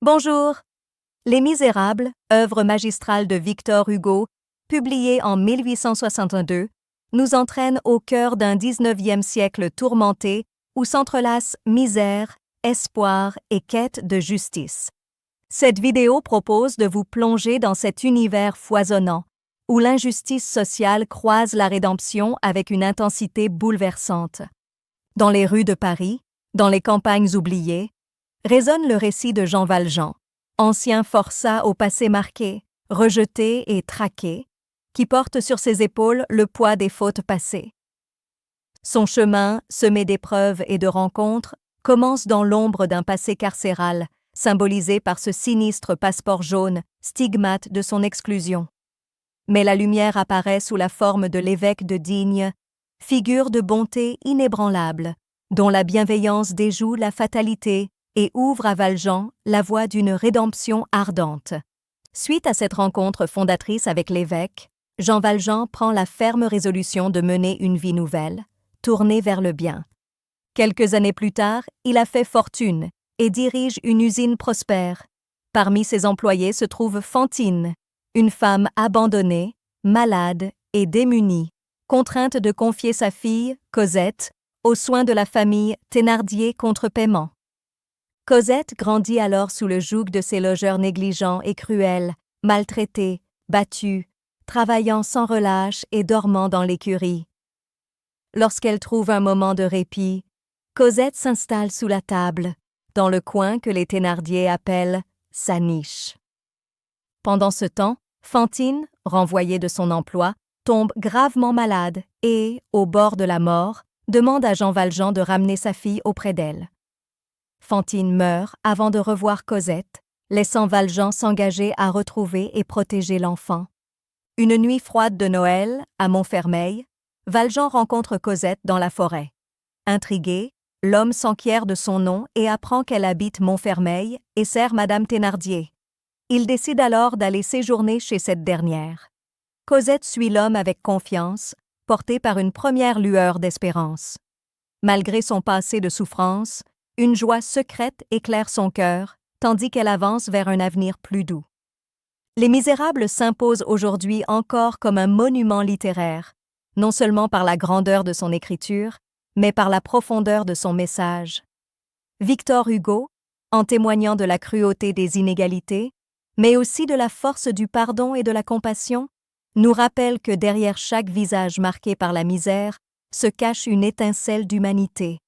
Bonjour. Les Misérables, œuvre magistrale de Victor Hugo, publiée en 1862, nous entraîne au cœur d'un XIXe siècle tourmenté où s'entrelacent misère, espoir et quête de justice. Cette vidéo propose de vous plonger dans cet univers foisonnant, où l'injustice sociale croise la rédemption avec une intensité bouleversante. Dans les rues de Paris, dans les campagnes oubliées, résonne le récit de Jean Valjean, ancien forçat au passé marqué, rejeté et traqué, qui porte sur ses épaules le poids des fautes passées. Son chemin, semé d'épreuves et de rencontres, commence dans l'ombre d'un passé carcéral, symbolisé par ce sinistre passeport jaune, stigmate de son exclusion. Mais la lumière apparaît sous la forme de l'évêque de Digne, figure de bonté inébranlable, dont la bienveillance déjoue la fatalité et ouvre à Valjean la voie d'une rédemption ardente. Suite à cette rencontre fondatrice avec l'évêque, Jean Valjean prend la ferme résolution de mener une vie nouvelle, tournée vers le bien. Quelques années plus tard, il a fait fortune et dirige une usine prospère. Parmi ses employés se trouve Fantine, une femme abandonnée, malade et démunie, contrainte de confier sa fille, Cosette, aux soins de la famille Thénardier contre paiement. Cosette grandit alors sous le joug de ces logeurs négligents et cruels, maltraités, battus, travaillant sans relâche et dormant dans l'écurie. Lorsqu'elle trouve un moment de répit, Cosette s'installe sous la table, dans le coin que les Thénardier appellent sa niche. Pendant ce temps, Fantine, renvoyée de son emploi, tombe gravement malade et, au bord de la mort, demande à Jean Valjean de ramener sa fille auprès d'elle. Fantine meurt avant de revoir Cosette, laissant Valjean s'engager à retrouver et protéger l'enfant. Une nuit froide de Noël, à Montfermeil, Valjean rencontre Cosette dans la forêt. Intrigué, l'homme s'enquiert de son nom et apprend qu'elle habite Montfermeil et sert Madame Thénardier. Il décide alors d'aller séjourner chez cette dernière. Cosette suit l'homme avec confiance, portée par une première lueur d'espérance. Malgré son passé de souffrance, une joie secrète éclaire son cœur, tandis qu'elle avance vers un avenir plus doux. Les Misérables s'imposent aujourd'hui encore comme un monument littéraire, non seulement par la grandeur de son écriture, mais par la profondeur de son message. Victor Hugo, en témoignant de la cruauté des inégalités, mais aussi de la force du pardon et de la compassion, nous rappelle que derrière chaque visage marqué par la misère se cache une étincelle d'humanité,